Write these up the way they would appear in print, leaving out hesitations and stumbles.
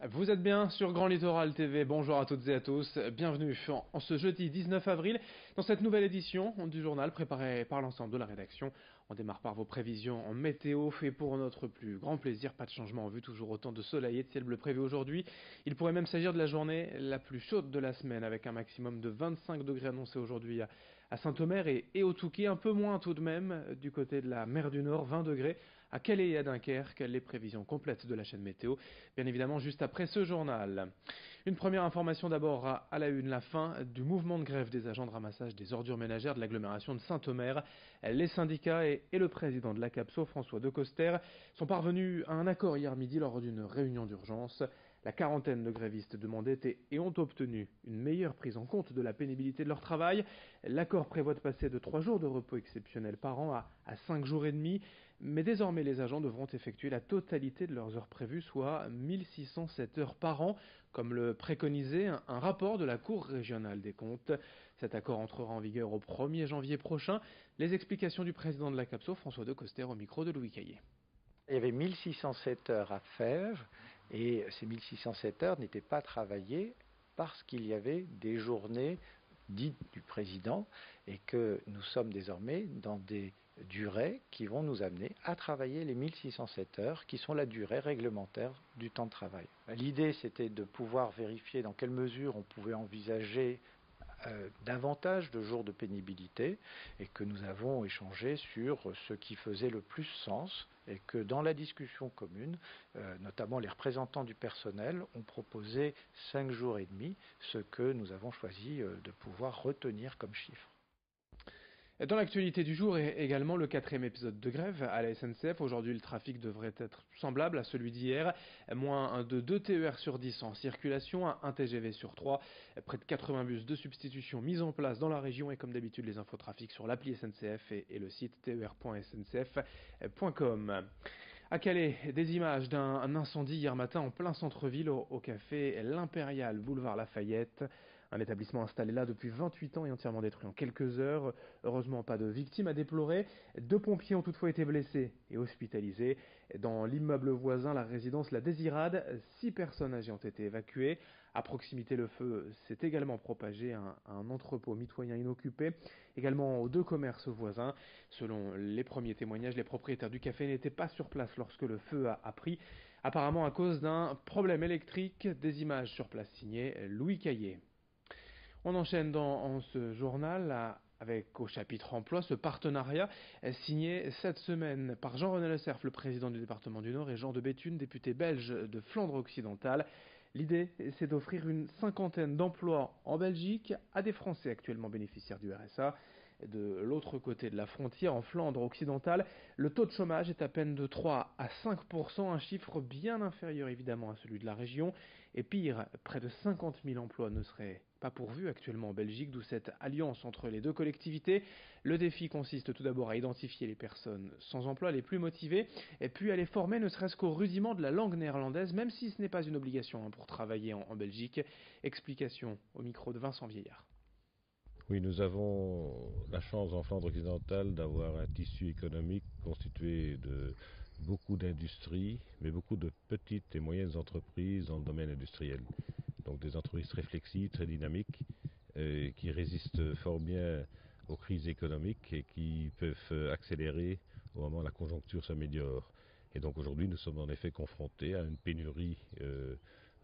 Vous êtes bien sur Grand Littoral TV, bonjour à toutes et à tous, bienvenue en ce jeudi 19 avril dans cette nouvelle édition du journal préparée par l'ensemble de la rédaction. On démarre par vos prévisions en météo et pour notre plus grand plaisir, pas de changement en vue, toujours autant de soleil et de ciel bleu prévu aujourd'hui. Il pourrait même s'agir de la journée la plus chaude de la semaine avec un maximum de 25 degrés annoncé aujourd'hui à Saint-Omer et au Touquet, un peu moins tout de même du côté de la mer du Nord, 20 degrés à Calais et à Dunkerque. Les prévisions complètes de la chaîne météo, bien évidemment juste après ce journal. Une première information d'abord à la une, la fin du mouvement de grève des agents de ramassage des ordures ménagères de l'agglomération de Saint-Omer. Les syndicats et le président de la CAPSO, François Decoster, sont parvenus à un accord hier midi lors d'une réunion d'urgence. La quarantaine de grévistes demandaient et ont obtenu une meilleure prise en compte de la pénibilité de leur travail. L'accord prévoit de passer de 3 jours de repos exceptionnels par an à 5 jours et demi, mais désormais les agents devront effectuer la totalité de leurs heures prévues, soit 1607 heures par an, comme le préconisait un rapport de la Cour régionale des comptes. Cet accord entrera en vigueur au 1er janvier prochain. Les explications du président de la CAPSO, François Decoster, au micro de Louis Caillé. Il y avait 1607 heures à faire et ces 1607 heures n'étaient pas travaillées parce qu'il y avait des journées dites du président et que nous sommes désormais dans des durées qui vont nous amener à travailler les 1607 heures qui sont la durée réglementaire du temps de travail. L'idée, c'était de pouvoir vérifier dans quelle mesure on pouvait envisager davantage de jours de pénibilité et que nous avons échangé sur ce qui faisait le plus sens et que dans la discussion commune, notamment les représentants du personnel ont proposé 5 jours et demi, ce que nous avons choisi de pouvoir retenir comme chiffre. Dans l'actualité du jour est également le 4e épisode de grève à la SNCF. Aujourd'hui, le trafic devrait être semblable à celui d'hier. Moins de 2 TER sur 10 en circulation, un TGV sur 3. Près de 80 bus de substitution mis en place dans la région et comme d'habitude, les infotrafics sur l'appli SNCF et le site ter.sncf.com. À Calais, des images d'un incendie hier matin en plein centre-ville au café L'Impérial, boulevard Lafayette. Un établissement installé là depuis 28 ans et entièrement détruit en quelques heures. Heureusement, pas de victimes à déplorer. 2 pompiers ont toutefois été blessés et hospitalisés. Dans l'immeuble voisin, la résidence La Désirade, 6 personnes âgées ont été évacuées. À proximité, le feu s'est également propagé à un entrepôt mitoyen inoccupé, également aux 2 commerces voisins. Selon les premiers témoignages, les propriétaires du café n'étaient pas sur place lorsque le feu a pris, apparemment à cause d'un problème électrique. Des images sur place signées Louis Caillé. On enchaîne dans ce journal avec au chapitre emploi ce partenariat signé cette semaine par Jean-René Le Cerf, le président du département du Nord, et Jean de Béthune, député belge de Flandre occidentale. L'idée, c'est d'offrir une cinquantaine d'emplois en Belgique à des Français actuellement bénéficiaires du RSA. De l'autre côté de la frontière, en Flandre occidentale, le taux de chômage est à peine de 3 à 5%, un chiffre bien inférieur évidemment à celui de la région. Et pire, près de 50 000 emplois ne seraient pas pourvus actuellement en Belgique, d'où cette alliance entre les deux collectivités. Le défi consiste tout d'abord à identifier les personnes sans emploi les plus motivées, et puis à les former ne serait-ce qu'au rudiment de la langue néerlandaise, même si ce n'est pas une obligation pour travailler en Belgique. Explication au micro de Vincent Vieillard. Oui, nous avons la chance en Flandre occidentale d'avoir un tissu économique constitué de beaucoup d'industries, mais beaucoup de petites et moyennes entreprises dans le domaine industriel. Donc des entreprises très flexibles, très dynamiques, qui résistent fort bien aux crises économiques et qui peuvent accélérer au moment où la conjoncture s'améliore. Et donc aujourd'hui, nous sommes en effet confrontés à une pénurie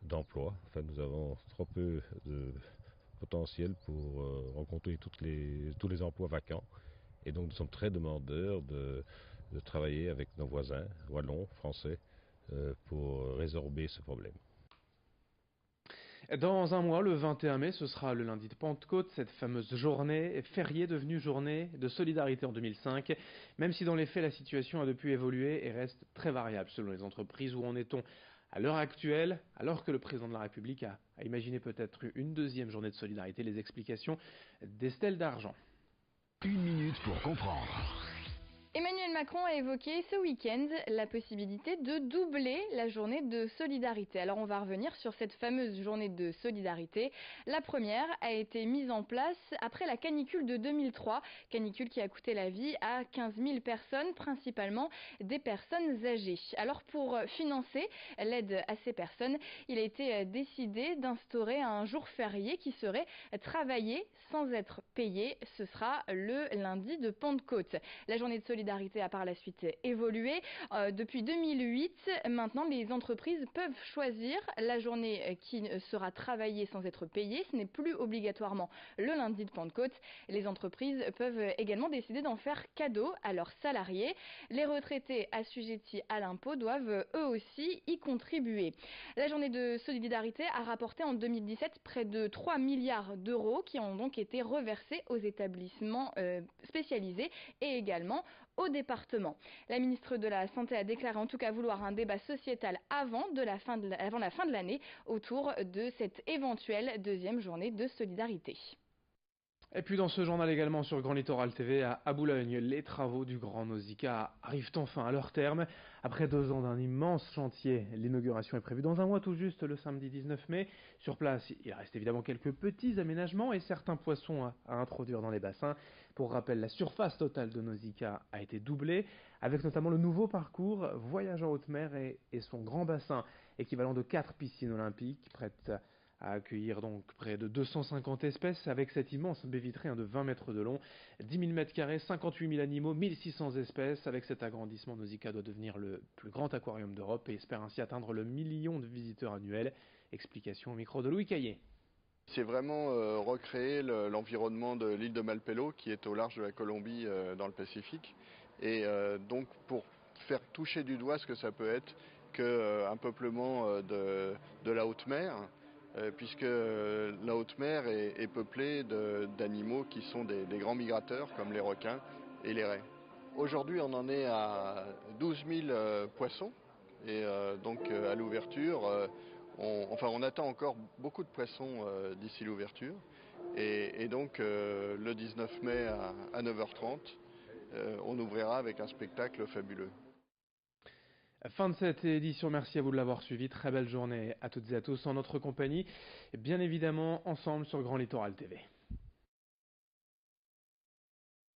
d'emplois. Enfin, nous avons trop peu de potentiel pour rencontrer tous les emplois vacants. Et donc nous sommes très demandeurs de travailler avec nos voisins, wallons, français, pour résorber ce problème. Dans un mois, le 21 mai, ce sera le lundi de Pentecôte, cette fameuse journée fériée devenue journée de solidarité en 2005, même si dans les faits la situation a depuis évolué et reste très variable selon les entreprises. Où en est-on à l'heure actuelle, alors que le président de la République a imaginé peut-être une deuxième journée de solidarité? Les explications d'Estelle Dargent. 1 minute pour comprendre. Emmanuel Macron a évoqué ce week-end la possibilité de doubler la journée de solidarité. Alors on va revenir sur cette fameuse journée de solidarité. La première a été mise en place après la canicule de 2003, canicule qui a coûté la vie à 15 000 personnes, principalement des personnes âgées. Alors pour financer l'aide à ces personnes, il a été décidé d'instaurer un jour férié qui serait travaillé sans être payé. Ce sera le lundi de Pentecôte. La journée de solidarité a par la suite évolué. Depuis 2008, maintenant les entreprises peuvent choisir la journée qui sera travaillée sans être payée. Ce n'est plus obligatoirement le lundi de Pentecôte. Les entreprises peuvent également décider d'en faire cadeau à leurs salariés. Les retraités assujettis à l'impôt doivent eux aussi y contribuer. La journée de solidarité a rapporté en 2017 près de 3 milliards d'euros qui ont donc été reversés aux établissements spécialisés et également au département. La ministre de la Santé a déclaré en tout cas vouloir un débat sociétal avant la fin de l'année autour de cette éventuelle deuxième journée de solidarité. Et puis dans ce journal également sur Grand Littoral TV, à Boulogne, les travaux du Grand Nausicaa arrivent enfin à leur terme. Après 2 ans d'un immense chantier, l'inauguration est prévue dans un mois tout juste, le samedi 19 mai. Sur place, il reste évidemment quelques petits aménagements et certains poissons à introduire dans les bassins. Pour rappel, la surface totale de Nausicaa a été doublée, avec notamment le nouveau parcours Voyage en haute mer et son grand bassin, équivalent de 4 piscines olympiques, prêtes à accueillir donc près de 250 espèces avec cette immense baie vitrée de 20 mètres de long, 10 000 mètres carrés, 58 000 animaux, 1600 espèces. Avec cet agrandissement, Nausicaa doit devenir le plus grand aquarium d'Europe et espère ainsi atteindre le 1 million de visiteurs annuels. Explication au micro de Louis Caillé. C'est vraiment recréer l'environnement de l'île de Malpelo qui est au large de la Colombie dans le Pacifique. Et donc pour faire toucher du doigt ce que ça peut être qu'un peuplement de la haute mer, puisque la haute mer est peuplée d'animaux qui sont des grands migrateurs comme les requins et les raies. Aujourd'hui on en est à 12 000 poissons et donc à l'ouverture on attend encore beaucoup de poissons d'ici l'ouverture et donc le 19 mai à 9h30 on ouvrira avec un spectacle fabuleux. Fin de cette édition, merci à vous de l'avoir suivi, très belle journée à toutes et à tous en notre compagnie, et bien évidemment ensemble sur Grand Littoral TV.